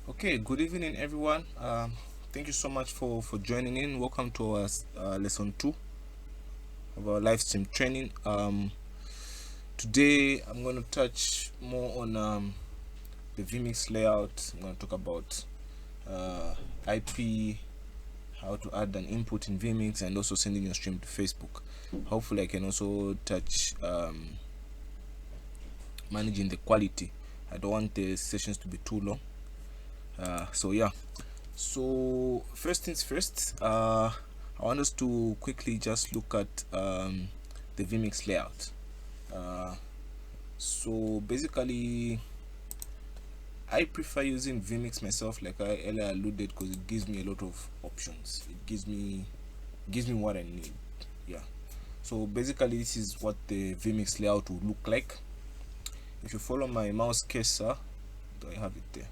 Okay, good evening everyone. Thank you so much for joining in. Welcome to our lesson 2 of our live stream training. Today I'm going to touch more on the vMix layout. I'm going to talk about IP, how to add an input in vMix, and also sending your stream to Facebook. Hopefully I can also touch managing the quality. I don't want the sessions to be too long. So first things first, I want us to quickly just look at the vMix layout. So basically I prefer using vMix myself, like I earlier alluded, because it gives me a lot of options. It gives me what I need. Yeah, so basically this is what the vMix layout will look like. If you follow my mouse cursor, do I have it there?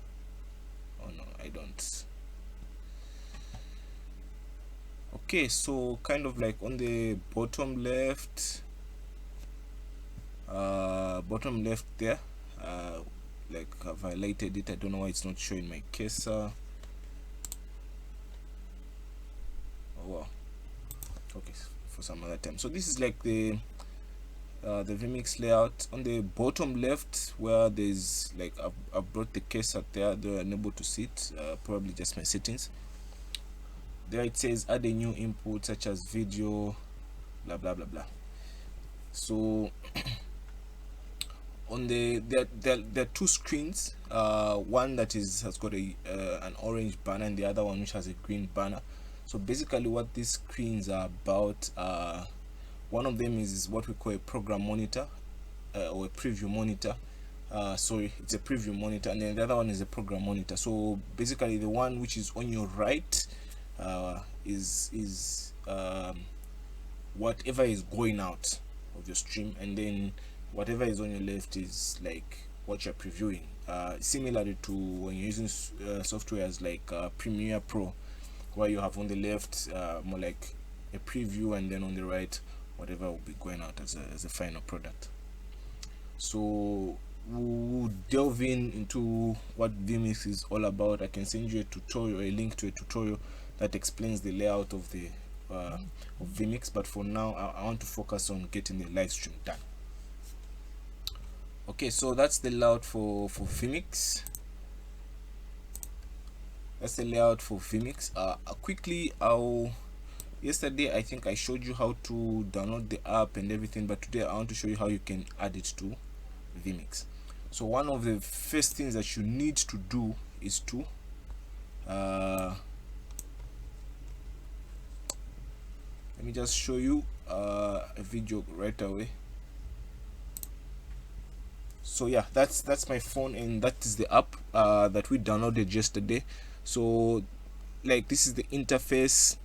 Oh no, I don't. Okay, so kind of like on the bottom left there, like I've highlighted it. I don't know why it's not showing my cursor. Oh wow, okay, for some other time. So this is like the vMix layout. On the bottom left, where there's like I've brought the cursor there, though I'm unable to see it, probably just my settings. There it says add a new input such as video, blah blah blah blah. So on there are two screens, one that has got an orange banner and the other one which has a green banner. So basically what these screens are about, one of them is what we call a program monitor, or a preview monitor. Sorry, it's a preview monitor, and then the other one is a program monitor. So basically the one which is on your right is whatever is going out of your stream, and then whatever is on your left is like what you're previewing, similarly to when you're using softwares like Premiere Pro, where you have on the left more like a preview, and then on the right whatever will be going out as a final product. So we'll delve into what vMix is all about. I can send you a tutorial, a link to a tutorial that explains the layout of the of vMix, but for now I want to focus on getting the live stream done. Okay, so that's the layout for vMix. That's the layout for vMix. Quickly, yesterday I think I showed you how to download the app and everything, but today I want to show you how you can add it to vMix. So one of the first things that you need to do is to let me just show you a video right away. So yeah, that's my phone, and that is the app that we downloaded yesterday. So like this is the interface.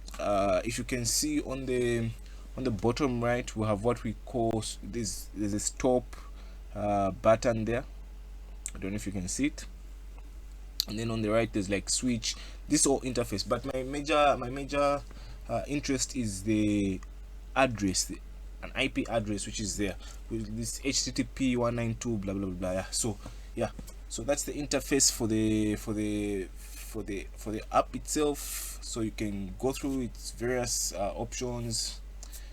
If you can see on the bottom right, we have what we call there's a stop button there. I don't know if you can see it. And then on the right there's like switch. This all interface, but my major interest is the address, an IP address which is there with this HTTP 192 blah blah blah. Yeah. So yeah, so that's the interface for the app itself. So you can go through its various options.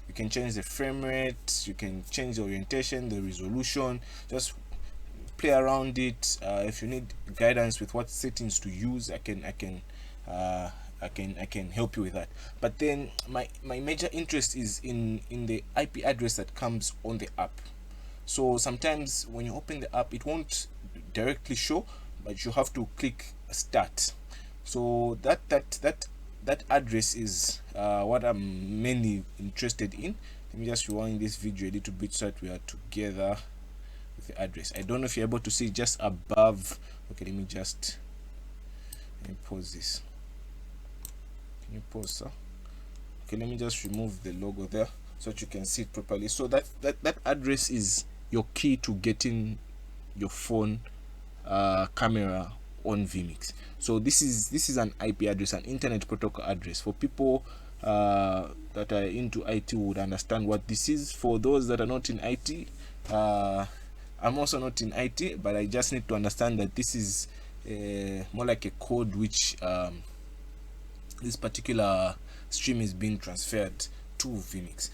You can change the frame rate, you can change the orientation, the resolution, just play around it. If you need guidance with what settings to use, I can help you with that. But then my major interest is in the IP address that comes on the app. So sometimes when you open the app, it won't directly show, but you have to click start. So that address is what I'm mainly interested in. Let me just rewind this video a little bit so that we are together with the address. I don't know if you're able to see just above. Okay, let me pause this. Can you pause, sir? Okay, let me just remove the logo there so that you can see it properly. So that address is your key to getting your phone camera on vMix. So this is an IP address, an internet protocol address. For people that are into IT would understand what this is. For those that are not in IT, I'm also not in IT, but I just need to understand that this is more like a code which this particular stream is being transferred to vmix.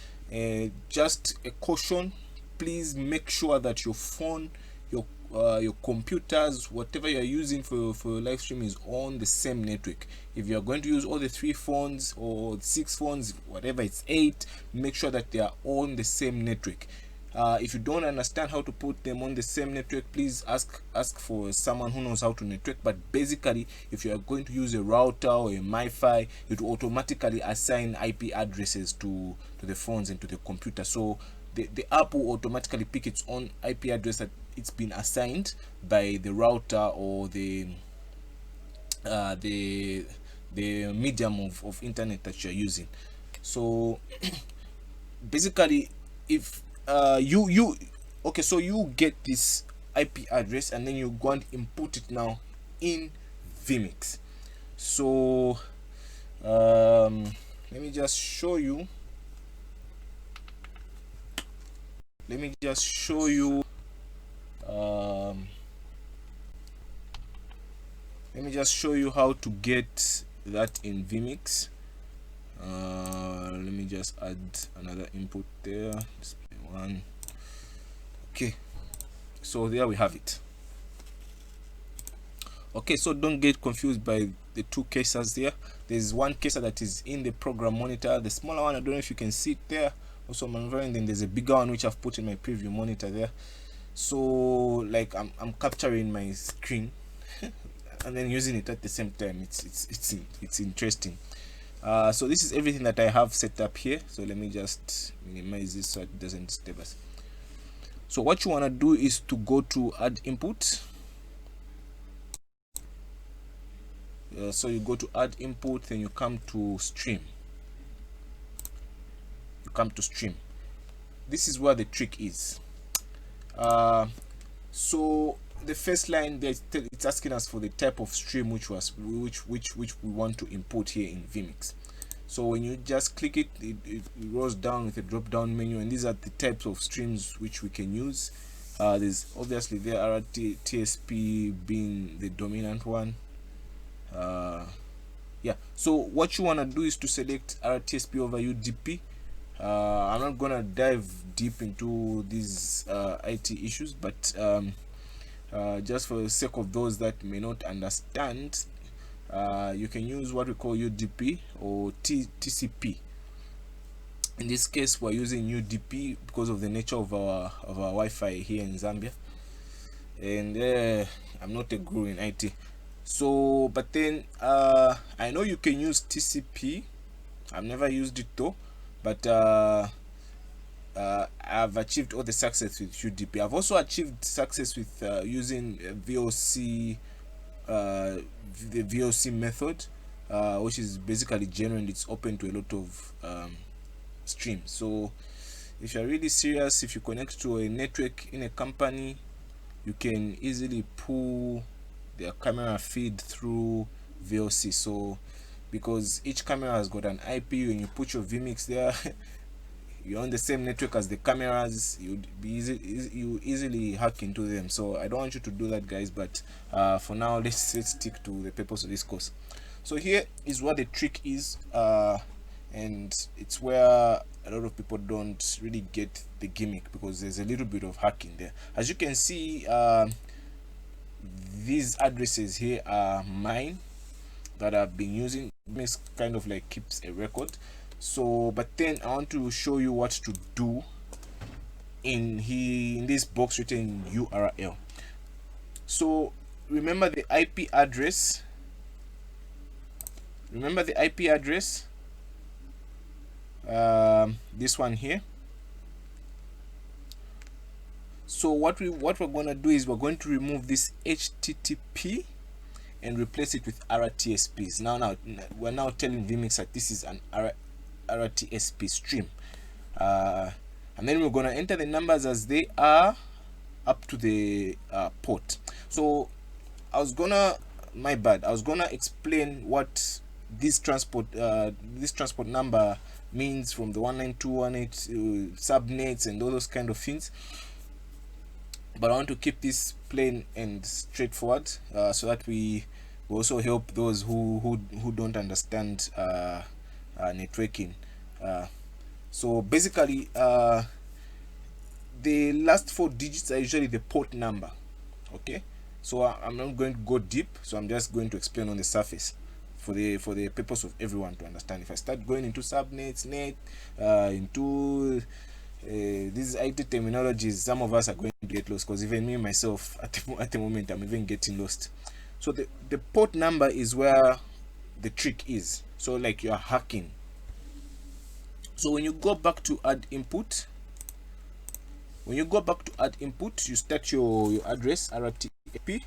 Just a caution, please make sure that your phone, your computers, whatever you're using for your live stream is on the same network. If you're going to use all the 3 phones or 6 phones, whatever, it's 8, make sure that they are on the same network. If you don't understand how to put them on the same network, please ask for someone who knows how to network. But basically, if you are going to use a router or a MiFi, it will automatically assign IP addresses to the phones and to the computer. So the app will automatically pick its own IP address that it's been assigned by the router or the medium of internet that you're using. So basically, if okay, so you get this IP address and then you go and input it now in vmix. So let me just show you let me just show you how to get that in vmix. Let me just add another input there, display one. Okay, so there we have it. Okay, so don't get confused by the 2 cases there. There's one case that is in the program monitor, the smaller one, I don't know if you can see it there, also maneuvering. Then there's a bigger one which I've put in my preview monitor there. So like I'm capturing my screen and then using it at the same time. It's interesting. So this is everything that I have set up here. So let me just minimize this so it doesn't disturb us. So what you want to do is to go to add input. So you go to add input, then you come to stream. This is where the trick is. So the first line there, it's asking us for the type of stream which we want to input here in vmix. So when you just click it, it rolls down with a drop down menu, and these are the types of streams which we can use. There's obviously the RTSP being the dominant one. Yeah, so what you want to do is to select RTSP over UDP. I'm not gonna dive deep into these IT issues, but just for the sake of those that may not understand, you can use what we call UDP or TCP. In this case, we're using UDP because of the nature of our Wi-Fi here in Zambia, and I'm not a guru in IT. So, but then I know you can use TCP. I've never used it though, but I've achieved all the success with UDP. I've also achieved success with using VOC, the VOC method, which is basically general. It's open to a lot of streams. So if you're really serious, if you connect to a network in a company, you can easily pull their camera feed through VOC. So because each camera has got an IP, when you put your vmix there, you're on the same network as the cameras, you easily hack into them. So I don't want you to do that, guys, but for now let's stick to the purpose of this course. So here is what the trick is, and it's where a lot of people don't really get the gimmick, because there's a little bit of hacking there. As you can see, these addresses here are mine that I've been using. This kind of like keeps a record. So but then I want to show you what to do in this box written URL. So remember the IP address, this one here. So what we're going to do is we're going to remove this HTTP and replace it with RTSPs. Now we're now telling vmix that this is an RTSP stream, and then we're going to enter the numbers as they are up to the port. So I was gonna explain what this transport number means from the 192.168 subnets and all those kind of things. but I want to keep this plain and straightforward, so that we also help those who don't understand networking. So basically, the last 4 digits are usually the port number. Okay, so I'm not going to go deep, so I'm just going to explain on the surface for the purpose of everyone to understand. If I start going into subnets, net, into these IT terminologies, some of us are going to get lost, because even me myself at the moment I'm even getting lost. So the port number is where the trick is. So like you are hacking. So when you go back to add input, you start your address RTP,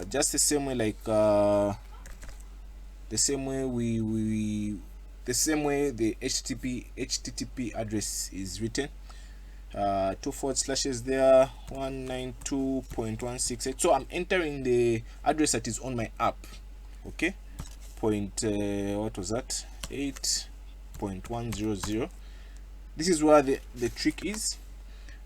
just the same way, like the same way the HTTP address is written. 2 forward slashes there, 192.168. So I'm entering the address that is on my app. Okay, what was that, 8.100. This is where the trick is.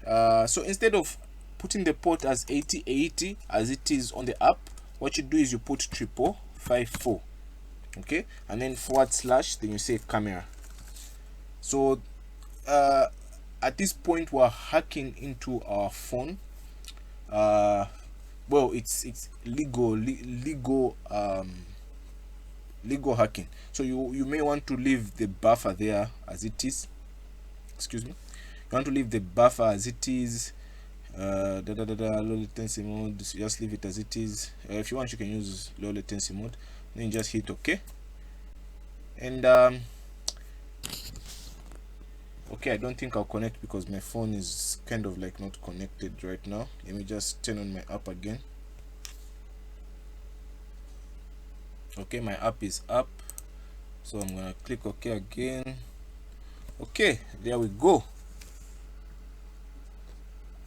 So instead of putting the port as 8080 as it is on the app, what you do is you put 0054. Okay, and then forward slash, then you say camera. So at this point we're hacking into our phone. Well, it's legal hacking. So you may want to leave the buffer there as it is. Excuse me, you want to leave the buffer as it is. Low latency mode, just leave it as it is. If you want, you can use low latency mode, then just hit OK. And okay, I don't think I'll connect because my phone is kind of like not connected right now. Let me just turn on my app again. Okay, my app is up, so I'm gonna click OK again. Okay, there we go.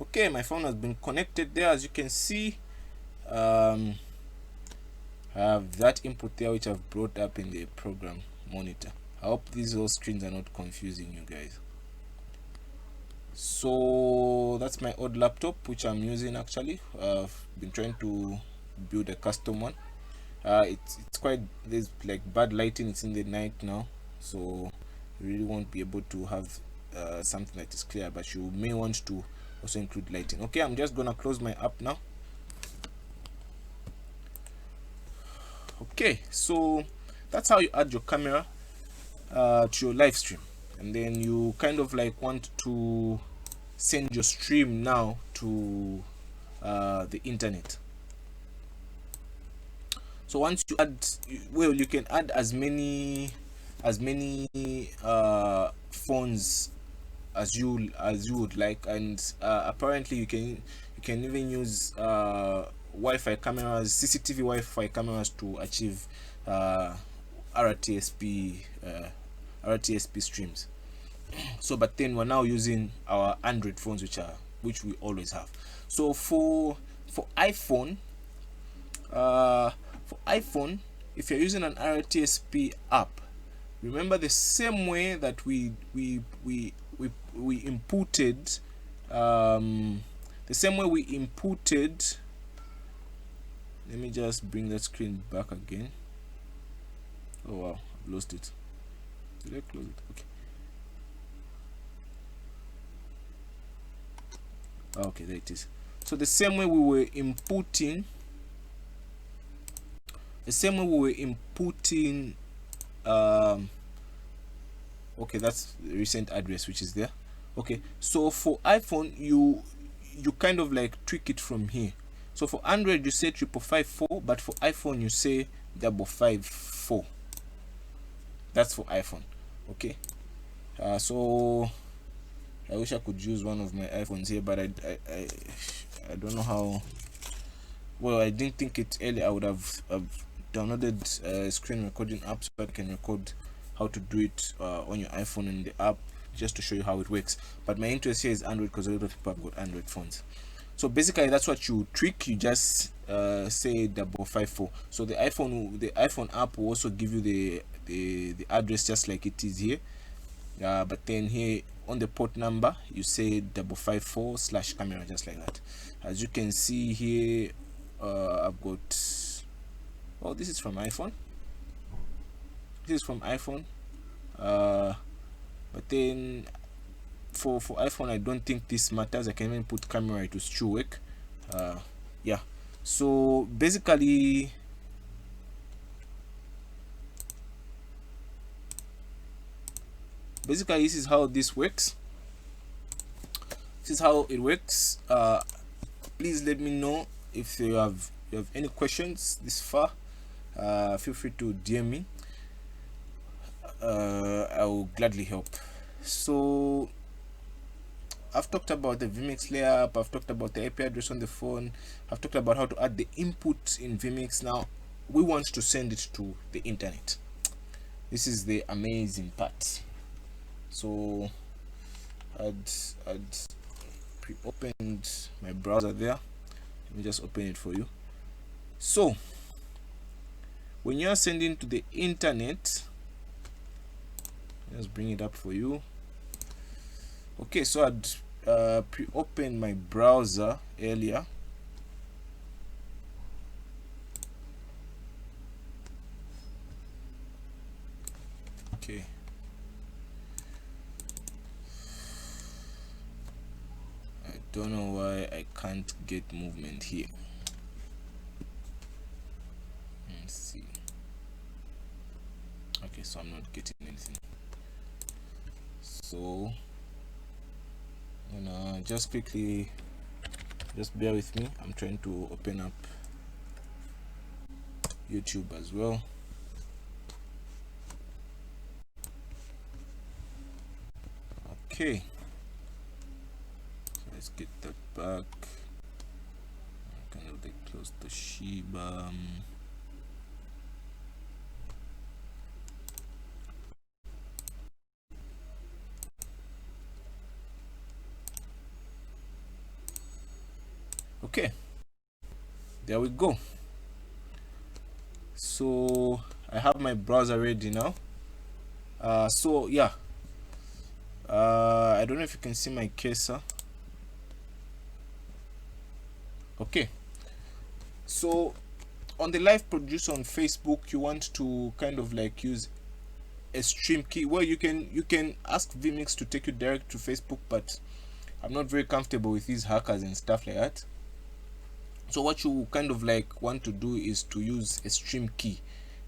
Okay, my phone has been connected there. As you can see, I have that input there which I've brought up in the program monitor. I hope these all screens are not confusing you guys. So that's my old laptop which I'm using. Actually, I've been trying to build a custom one. It's quite, there's like bad lighting, it's in the night now, so you really won't be able to have something that is clear, but you may want to also include lighting. Okay, I'm just gonna close my app now. Okay, so that's how you add your camera to your live stream, and then you kind of like want to send your stream now to the internet. So once you add, well, you can add as many phones as you would like, and apparently you can even use Wi-Fi cameras, CCTV Wi-Fi cameras to achieve RTSP streams. So but then we're now using our Android phones, which we always have. So for iPhone, if you're using an RTSP app, remember the same way that we inputted let me just bring that screen back again. Oh wow, I've lost it. Did I close it? Okay, there it is. So the same way we were inputting okay, that's the recent address which is there. Okay, so for iPhone you kind of like tweak it from here. So for Android you say 5554, but for iPhone you say 554. That's for iPhone. Okay, so I wish I could use one of my iPhones here, but I don't know how. Well, I didn't think it earlier. I would have downloaded a screen recording app so I can record how to do it on your iPhone in the app, just to show you how it works. But my interest here is Android because a lot of people have got Android phones. So basically that's what you tweak. You just say 554. So the iPhone app will also give you the address just like it is here, but then here on the port number you say 554/camera, just like that. As you can see here, I've got, oh, this is from iPhone. This is from iPhone, but then for iPhone I don't think this matters. I can even put camera, it will still work. Yeah, so basically this is how this works. This is how it works. Please let me know if you have any questions this far. Feel free to DM me. I will gladly help. So I've talked about the vMix layer, I've talked about the IP address on the phone, I've talked about how to add the input in vMix. Now we want to send it to the internet. This is the amazing part. So I'd pre-opened my browser there. Let me just open it for you. So when you are sending to the internet, let's bring it up for you. Okay, so I'd pre-opened my browser earlier. Okay, I don't know why I can't get movement here. Let's see. Okay, so I'm not getting anything. So just quickly, just bear with me. I'm trying to open up YouTube as well. Okay, so let's get that back. Kind of like close the Shiba. Okay, there we go. So I have my browser ready now. So yeah, I don't know if you can see my cursor. Okay, so on the live producer on Facebook, you want to kind of like use a stream key. Well, you can ask vMix to take you direct to Facebook, but I'm not very comfortable with these hackers and stuff like that. So what you kind of like want to do is to use a stream key,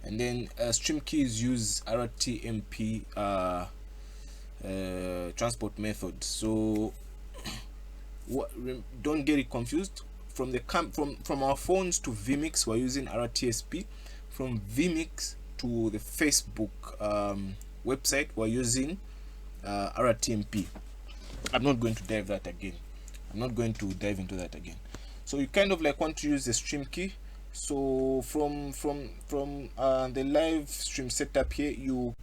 and then stream keys use RTMP transport method. So don't get it confused. From the from our phones to vMix, we're using RTSP. From vMix to the Facebook website, we're using RTMP. I'm not going to dive that again. I'm not going to dive into that again. So you kind of like want to use the stream key. So from the live stream setup here, you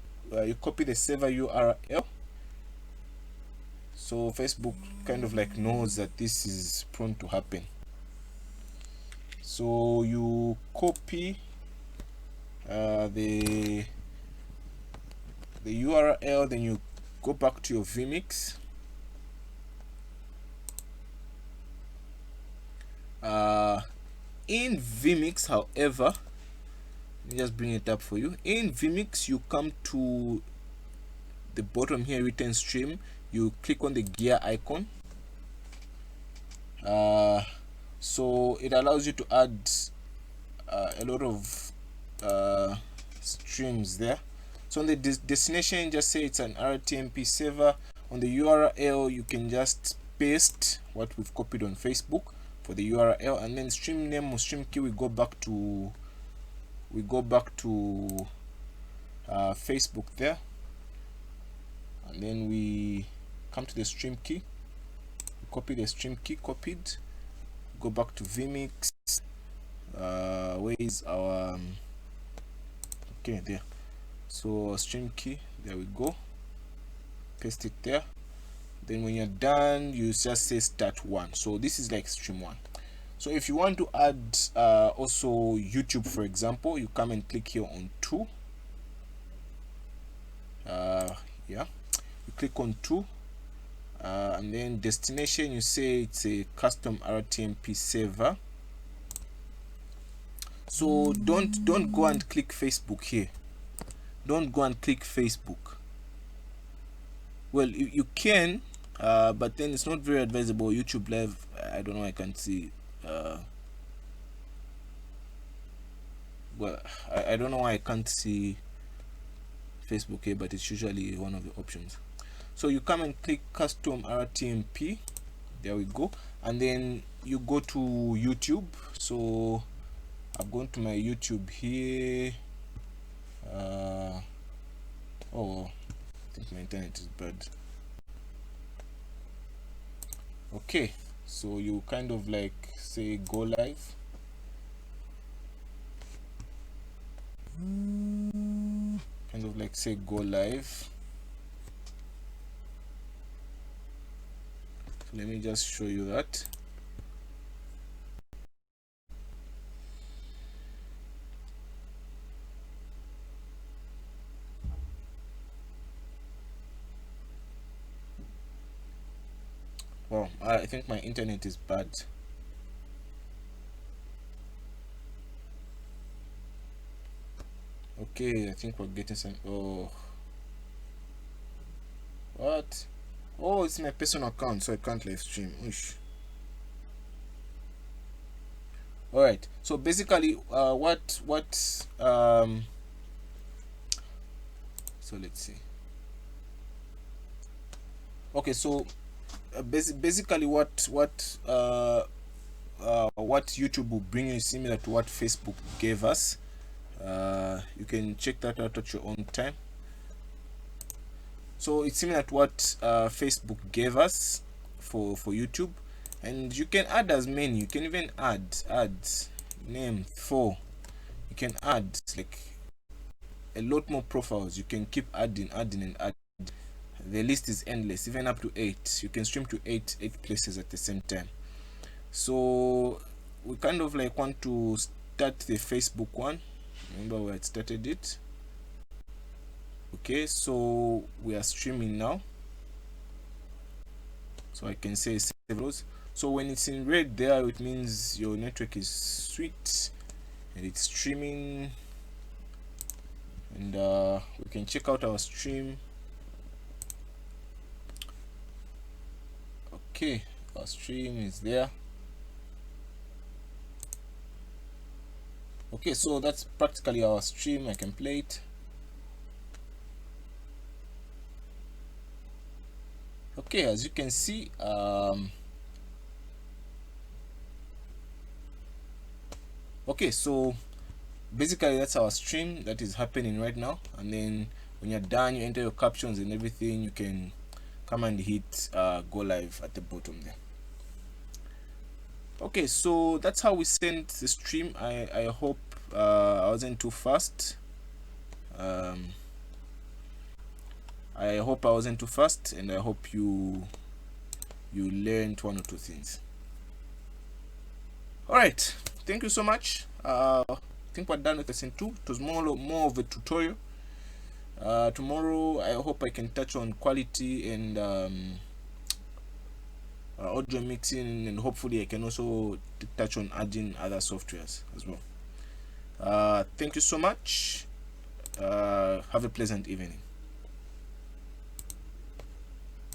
copy the server URL. So Facebook kind of like knows that this is prone to happen. So you copy the URL, then you go back to your vMix. In vMix, however, let me just bring it up for you. In vMix, you come to the bottom here written stream, you click on the gear icon. So it allows you to add a lot of streams there. So on the destination, just say it's an RTMP server. On the URL, you can just paste what we've copied on Facebook for the URL, and then stream name or stream key, we go back to Facebook there, and then we come to the stream key, we copy the stream key, copied, go back to vMix. Where is our okay, there. So stream key, there we go, paste it there. Then when you're done, you just say start one. So this is like stream one. So if you want to add also YouTube, for example, you come and click here on 2. Yeah, you click on 2, and then destination, you say it's a custom RTMP server. So don't go and click Facebook here. Don't go and click Facebook. Well, you can, but then it's not very advisable. YouTube Live, I don't know, I can't see. Well, I don't know why I can't see Facebook here, but it's usually one of the options. So you come and click custom RTMP. There we go. And then you go to YouTube. So I'm going to my YouTube here. Oh, I think my internet is bad. Okay, so you kind of like say go live. Kind of like say go live. So let me just show you that. Well, I think my internet is bad. Okay, I think we're getting some. Oh, what? Oh, it's my personal account, so I can't live stream. Oosh. All right. So basically, so let's see. Okay, so basically, what YouTube will bring you is similar to what Facebook gave us. You can check that out at your own time. So it's similar to what Facebook gave us for YouTube, and you can add as many. You can even add name 4. You can add like a lot more profiles. You can keep adding and add. The list is endless, even up to 8. You can stream to 8 places at the same time. So we kind of like want to start the Facebook one. Remember where I started it. Okay, so we are streaming now, so I can say save those. So when it's in red there, it means your network is sweet and it's streaming, and we can check out our stream. Okay, our stream is there. Okay, so that's practically our stream. I can play it. Okay, as you can see, okay, so basically that's our stream that is happening right now. And then when you're done, you enter your captions and everything. You can come and hit go live at the bottom there. Okay, so that's how we send the stream. I hope I wasn't too fast. I hope I wasn't too fast, and I hope you learned 1 or 2 things. All right, thank you so much. I think we're done with lesson 2. It was more of a tutorial. Tomorrow I hope I can touch on quality and audio mixing, and hopefully I can also touch on adding other softwares as well. Thank you so much. Have a pleasant evening.